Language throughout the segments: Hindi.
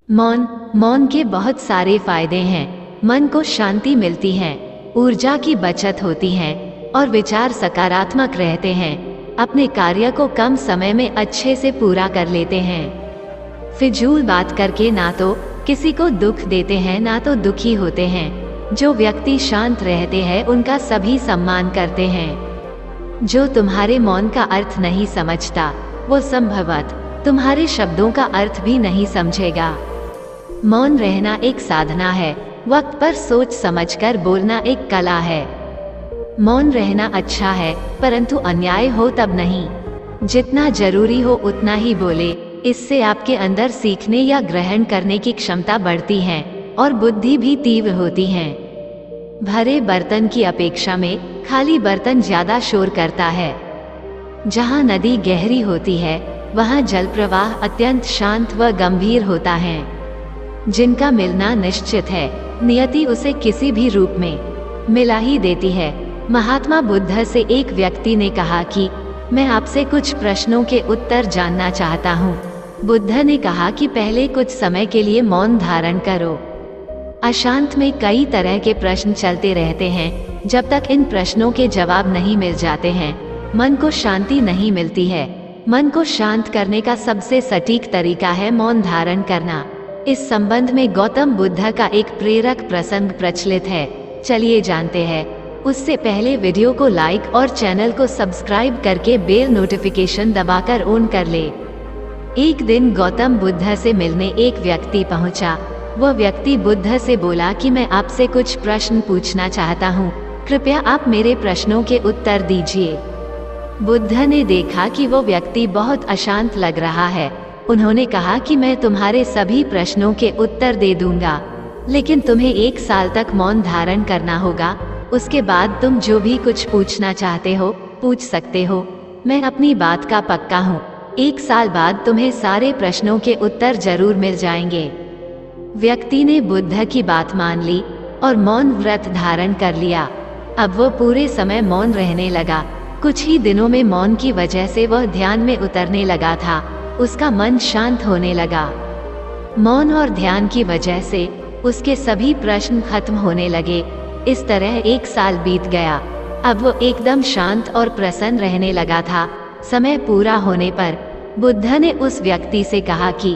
मौन मौन के बहुत सारे फायदे हैं। मन को शांति मिलती है, ऊर्जा की बचत होती है और विचार सकारात्मक रहते हैं। अपने कार्य को कम समय में अच्छे से पूरा कर लेते हैं। फिजूल बात करके ना तो किसी को दुख देते हैं ना तो दुखी होते हैं। जो व्यक्ति शांत रहते हैं उनका सभी सम्मान करते हैं। जो तुम्हारे मौन का अर्थ नहीं समझता वो संभवतः तुम्हारे शब्दों का अर्थ भी नहीं समझेगा। मौन रहना एक साधना है, वक्त पर सोच समझकर बोलना एक कला है। मौन रहना अच्छा है, परंतु अन्याय हो तब नहीं। जितना जरूरी हो उतना ही बोले, इससे आपके अंदर सीखने या ग्रहण करने की क्षमता बढ़ती है और बुद्धि भी तीव्र होती है। भरे बर्तन की अपेक्षा में खाली बर्तन ज्यादा शोर करता है। जहाँ नदी गहरी होती है वहाँ जल प्रवाह अत्यंत शांत व गंभीर होता है। जिनका मिलना निश्चित है, नियति उसे किसी भी रूप में मिला ही देती है। महात्मा बुद्ध से एक व्यक्ति ने कहा कि मैं आपसे कुछ प्रश्नों के उत्तर जानना चाहता हूँ। बुद्ध ने कहा कि पहले कुछ समय के लिए मौन धारण करो। अशांत में कई तरह के प्रश्न चलते रहते हैं। जब तक इन प्रश्नों के जवाब नहीं मिल जाते हैं, मन को शांति नहीं मिलती है। मन को शांत करने का सबसे सटीक तरीका है मौन धारण करना। इस संबंध में गौतम बुद्ध का एक प्रेरक प्रसंग प्रचलित है, चलिए जानते हैं। उससे पहले वीडियो को लाइक और चैनल को सब्सक्राइब करके बेल नोटिफिकेशन दबाकर ऑन कर ले। एक दिन गौतम बुद्ध से मिलने एक व्यक्ति पहुंचा। वह व्यक्ति बुद्ध से बोला कि मैं आपसे कुछ प्रश्न पूछना चाहता हूँ, कृपया आप मेरे प्रश्नों के उत्तर दीजिए। बुद्ध ने देखा कि वो व्यक्ति बहुत अशांत लग रहा है। उन्होंने कहा कि मैं तुम्हारे सभी प्रश्नों के उत्तर दे दूंगा, लेकिन तुम्हें 1 साल तक मौन धारण करना होगा। उसके बाद तुम जो भी कुछ पूछना चाहते हो पूछ सकते हो। मैं अपनी बात का पक्का हूँ, 1 साल बाद तुम्हें सारे प्रश्नों के उत्तर जरूर मिल जाएंगे। व्यक्ति ने बुद्ध की बात मान ली और मौन व्रत धारण कर लिया। अब वो पूरे समय मौन रहने लगा। कुछ ही दिनों में मौन की वजह से वह ध्यान में उतरने लगा था। उसका मन शांत होने लगा। मौन और ध्यान की वजह से उसके सभी प्रश्न खत्म होने लगे। इस तरह 1 साल बीत गया। अब वो एकदम शांत और प्रसन्न रहने लगा था। समय पूरा होने पर बुद्ध ने उस व्यक्ति से कहा कि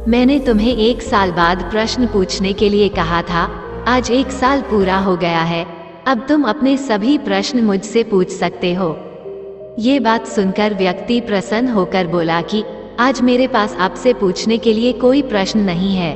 मैंने तुम्हें 1 साल बाद प्रश्न पूछने के लिए कहा था। आज 1 साल पूरा हो गया है। अब तुम अपने सभी प्रश्न मुझसे पूछ सकते हो। ये बात सुनकर व्यक्ति प्रसन्न होकर बोला कि आज मेरे पास आपसे पूछने के लिए कोई प्रश्न नहीं है।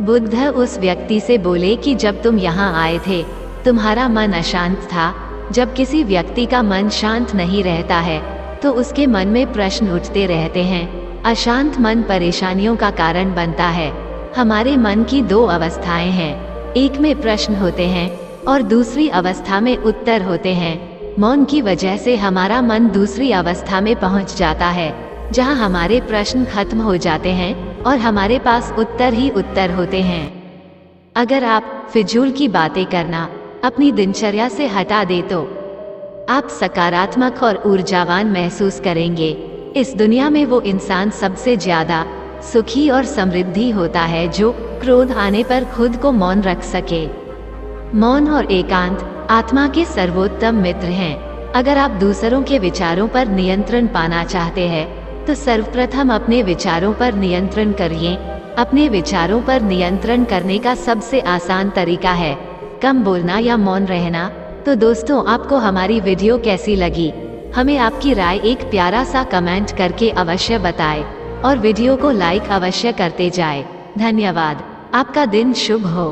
बुद्ध उस व्यक्ति से बोले कि जब तुम यहाँ आए थे तुम्हारा मन अशांत था। जब किसी व्यक्ति का मन शांत नहीं रहता है तो उसके मन में प्रश्न उठते रहते हैं। अशांत मन परेशानियों का कारण बनता है। हमारे मन की 2 अवस्थाएं हैं, एक में प्रश्न होते हैं और दूसरी अवस्था में उत्तर होते हैं। मौन की वजह से हमारा मन दूसरी अवस्था में पहुंच जाता है, जहां हमारे प्रश्न खत्म हो जाते हैं और हमारे पास उत्तर ही उत्तर होते हैं। अगर आप फिजूल की बातें करना अपनी दिनचर्या से हटा दे तो आप सकारात्मक और ऊर्जावान महसूस करेंगे। इस दुनिया में वो इंसान सबसे ज्यादा सुखी और समृद्धि होता है जो क्रोध आने पर खुद को मौन रख सके। मौन और एकांत आत्मा के सर्वोत्तम मित्र हैं। अगर आप दूसरों के विचारों पर नियंत्रण पाना चाहते हैं तो सर्वप्रथम अपने विचारों पर नियंत्रण करिए। अपने विचारों पर नियंत्रण करने का सबसे आसान तरीका है कम बोलना या मौन रहना। तो दोस्तों, आपको हमारी वीडियो कैसी लगी? हमें आपकी राय एक प्यारा सा कमेंट करके अवश्य बताएं और वीडियो को लाइक अवश्य करते जाएं। धन्यवाद। आपका दिन शुभ हो।